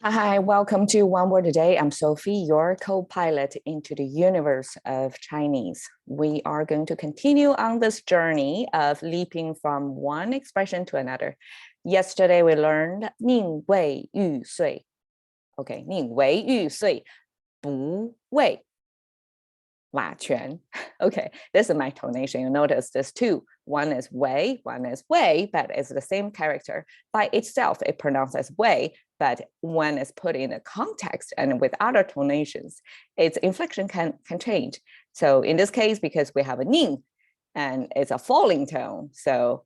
Hi, welcome to One Word a Day. I'm Sophie, your co-pilot into the universe of Chinese. We are going to continue on this journey of leaping from one expression to another. Yesterday we learned 宁为玉碎. Okay, 宁为玉碎,不为瓦全. Okay, this is my tonation. You notice there's two. One is wei, one is wei, but it's the same character. By itself, it pronounces wei, but when it's put in a context and with other tonations, its inflection can change. So in this case, because we have a ning and it's a falling tone, so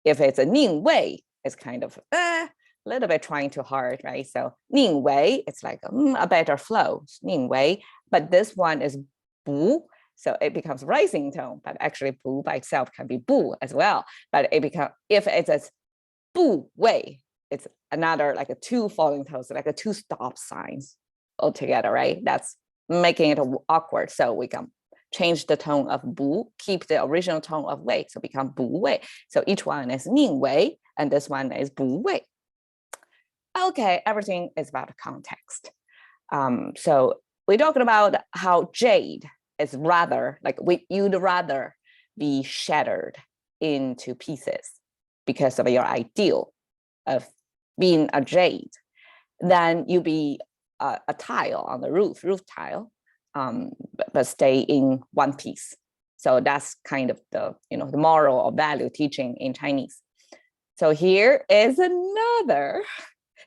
if it's a ning wei, it's kind of a little bit trying too hard, right? So ning wei, it's like a better flow, ning wei, but this one is bu, so it becomes rising tone, but actually bu by itself can be bu as well. But it becomes, if it's a bu wei, it's another like a two falling tones, like a two stop signs altogether, right? That's making it awkward. So we can change the tone of bu, keep the original tone of wei, so become bu wei. So each one is ning wei, and this one is bu wei. Okay, everything is about context. So we're talking about how jade is rather like you'd rather be shattered into pieces because of your ideal of being a jade than you be a tile on the roof tile, but stay in one piece. So that's kind of the the moral or value teaching in Chinese. So here is another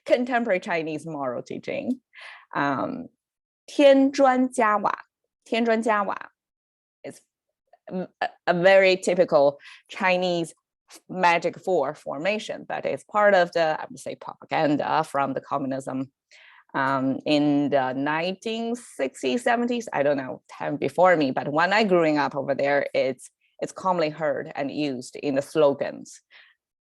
contemporary Chinese moral teaching. 添砖加瓦. 添砖加瓦 is a very typical Chinese magic four formation, but it's part of the, I would say, propaganda from the communism in the 1960s, 70s. I don't know, time before me, but when I growing up over there, it's commonly heard and used in the slogans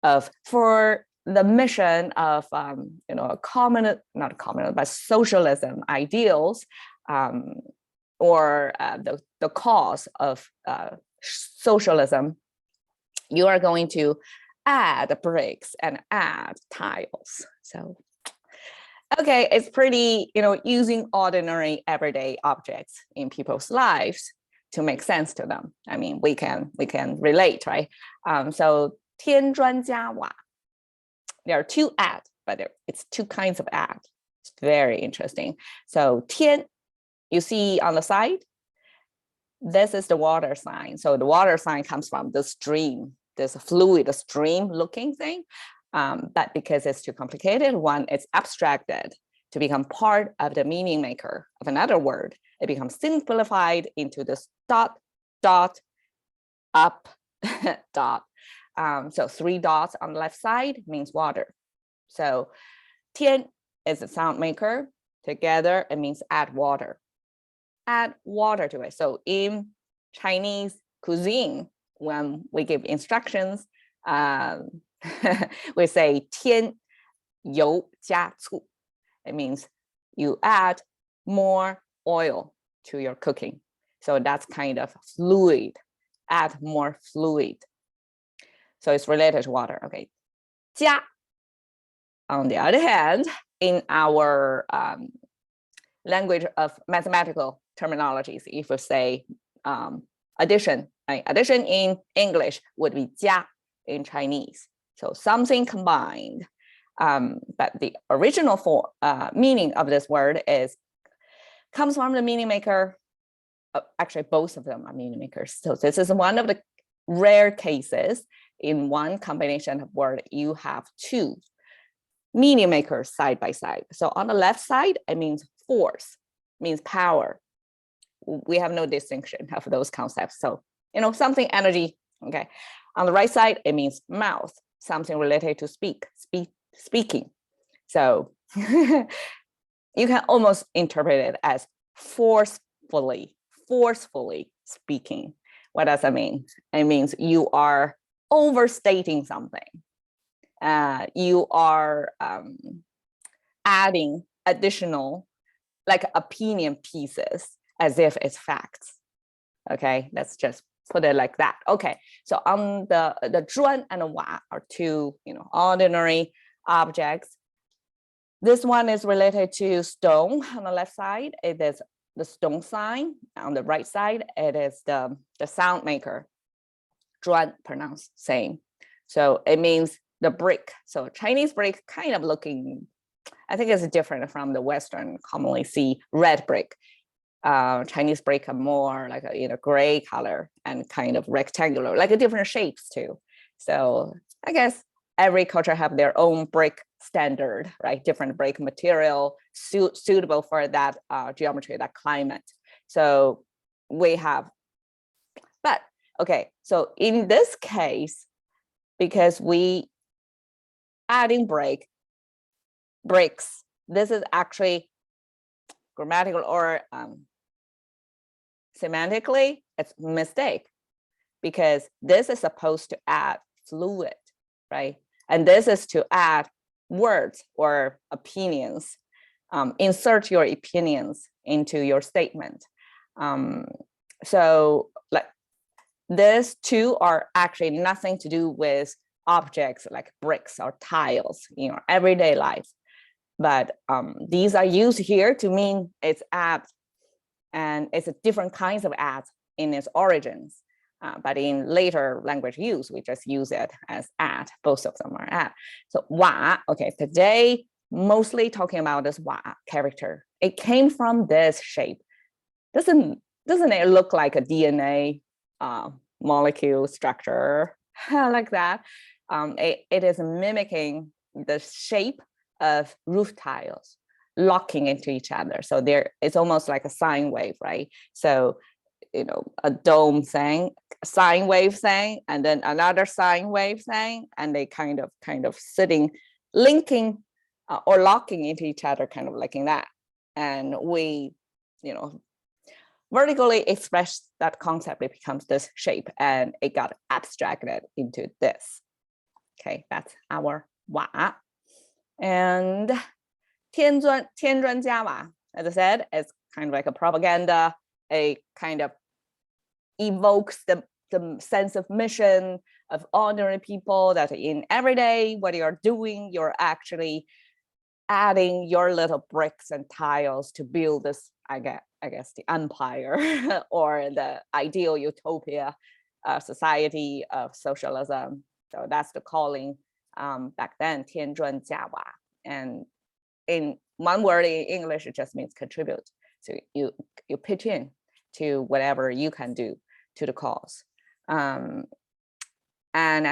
of for the mission of not common, but socialism ideals, or the cause of socialism. You are going to add bricks and add tiles. So okay, it's pretty, using ordinary everyday objects in people's lives to make sense to them. I mean, we can relate, right? So 添砖加瓦. There are two add, but it's two kinds of add. It's very interesting. So 添, you see on the side, this is the water sign. So the water sign comes from the stream, this fluid stream looking thing. But because it's too complicated, one, it's abstracted to become part of the meaning maker of another word. It becomes simplified into this dot, dot, up, dot. So three dots on the left side means water. So 添 is a sound maker. Together, it means add water. Add water to it. So in Chinese cuisine, when we give instructions, we say 添油加醋. It means you add more oil to your cooking. So that's kind of fluid, add more fluid. So it's related to water. Okay. 加, on the other hand, in our language of mathematical terminologies, if we say addition, right? Addition in English would be 加 in Chinese. So something combined. But the original meaning of this word comes from the meaning maker. Actually, both of them are meaning makers. So this is one of the rare cases in one combination of word, you have two meaning makers side by side. So on the left side, it means force, means power. We have no distinction of those concepts. So, something energy, okay. On the right side, it means mouth, something related to speaking. So you can almost interpret it as forcefully speaking. What does that mean? It means you are overstating something. You are adding additional like opinion pieces as if it's facts. Okay, let's just put it like that. Okay, so on the 砖 and the 瓦 are two ordinary objects. This one is related to stone on the left side. It is the stone sign. On the right side, it is the sound maker. 砖 pronounced same. So it means the brick. So Chinese brick kind of looking, I think it's different from the Western commonly see red brick. Chinese brick are more like a gray color and kind of rectangular, like a different shapes too. So I guess every culture have their own brick standard, right? Different brick material suitable for that geometry, that climate. So we have, but okay, so in this case, because we adding bricks, this is actually grammatical or semantically, it's a mistake, because this is supposed to add fluid, right? And this is to add words or opinions. Insert your opinions into your statement. So like these two are actually nothing to do with objects like bricks or tiles in your everyday life. But these are used here to mean it's add, and it's a different kinds of add in its origins. But in later language use, we just use it as add. Both of them are add. So wa, okay, today mostly talking about this wa character. It came from this shape. Doesn't it look like a DNA molecule structure like that? It is mimicking the shape of roof tiles locking into each other. So it's almost like a sine wave, right? So a dome thing, sine wave thing, and then another sine wave thing, and they kind of sitting, linking or locking into each other, kind of like in that. And we, vertically express that concept, it becomes this shape, and it got abstracted into this. Okay, that's our wa. And 添砖加瓦, as I said, it's kind of like a propaganda. A kind of evokes the sense of mission of ordinary people, that in every day, what you're doing, you're actually adding your little bricks and tiles to build this, I guess the empire or the ideal utopia society of socialism. So that's the calling back then, 添砖加瓦. And in one word in English, it just means contribute. So you pitch in to whatever you can do to the cause. And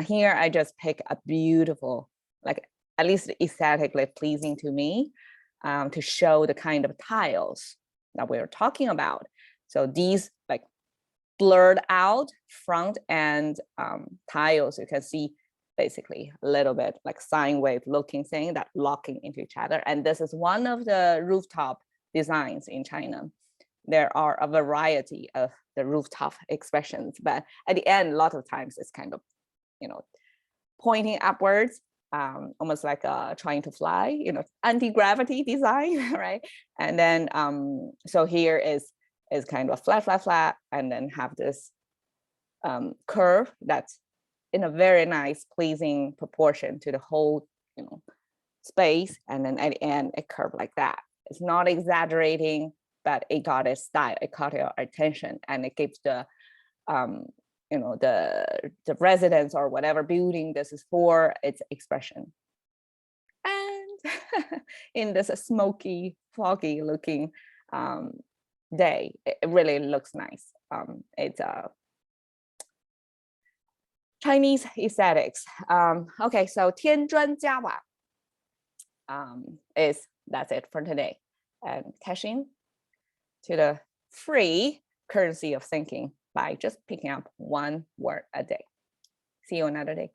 here I just pick a beautiful, like at least aesthetically pleasing to me, to show the kind of tiles that we're talking about. So these like blurred out front end tiles, you can see basically a little bit like sine wave looking thing that locking into each other. And this is one of the rooftop designs in China. There are a variety of the rooftop expressions, but at the end, a lot of times it's kind of, pointing upwards, almost like trying to fly, anti-gravity design, right? And then, so here is kind of flat, and then have this curve that's in a very nice, pleasing proportion to the whole, space. And then at the end, it curved like that. It's not exaggerating, but it got its style, it caught your attention, and it gives the the residence or whatever building this is for its expression. And in this smoky, foggy looking day, it really looks nice. It's Chinese aesthetics. Okay, so 添砖加瓦 that's it for today. And cash in to the free currency of thinking by just picking up one word a day. See you another day.